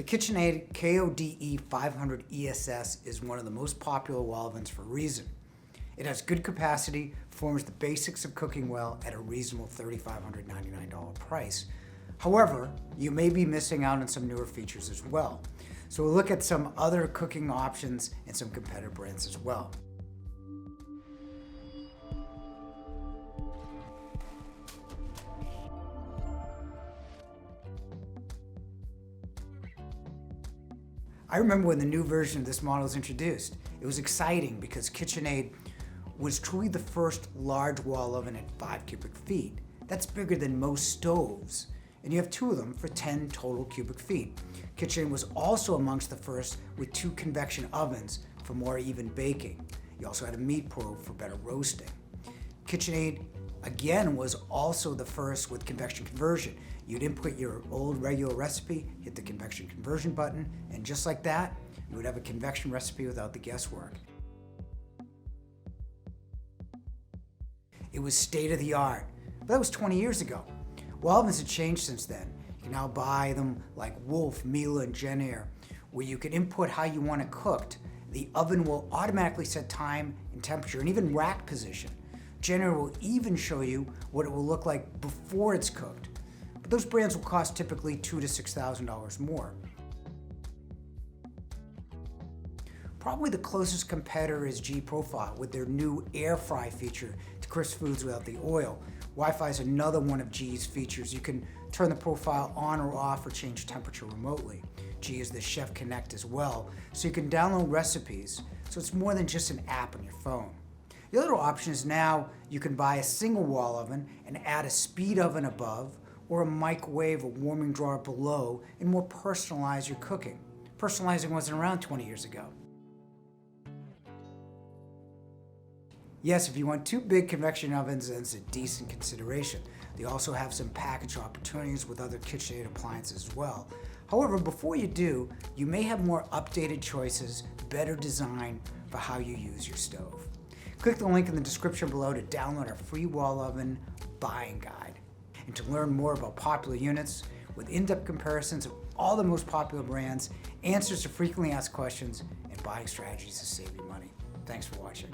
The KitchenAid KODE500ESS is one of the most popular wall ovens for a reason. It has good capacity, performs the basics of cooking well at a reasonable $3,599 price. However, you may be missing out on some newer features as well. So we'll look at some other cooking options and some competitor brands as well. I remember when the new version of this model was introduced. It was exciting because KitchenAid was truly the first large wall oven at 5 cubic feet. That's bigger than most stoves. And you have 2 of them for 10 total cubic feet. KitchenAid was also amongst the first with 2 convection ovens for more even baking. You also had a meat probe for better roasting. KitchenAid, again, was also the first with convection conversion. You'd input your old regular recipe, hit the convection conversion button, and just like that, you would have a convection recipe without the guesswork. It was state of the art, but that was 20 years ago. Wall ovens have changed since then. You can now buy them like Wolf, Miele, and JennAir, where you can input how you want it cooked. The oven will automatically set time and temperature and even rack position. JennAir will even show you what it will look like before it's cooked. But those brands will cost typically $2,000 to $6,000 more. Probably the closest competitor is G Profile with their new air fry feature to crisp foods without the oil. Wi-Fi is another one of G's features. You can turn the profile on or off or change temperature remotely. G is the Chef Connect as well, so you can download recipes, so it's more than just an app on your phone. The other option is now you can buy a single wall oven and add a speed oven above or a microwave or warming drawer below and more personalize your cooking. Personalizing wasn't around 20 years ago. Yes, if you want 2 big convection ovens, then it's a decent consideration. They also have some package opportunities with other KitchenAid appliances as well. However, before you do, you may have more updated choices, better design for how you use your stove. Click the link in the description below to download our free wall oven buying guide. And to learn more about popular units, with in-depth comparisons of all the most popular brands, answers to frequently asked questions, and buying strategies to save you money. Thanks for watching.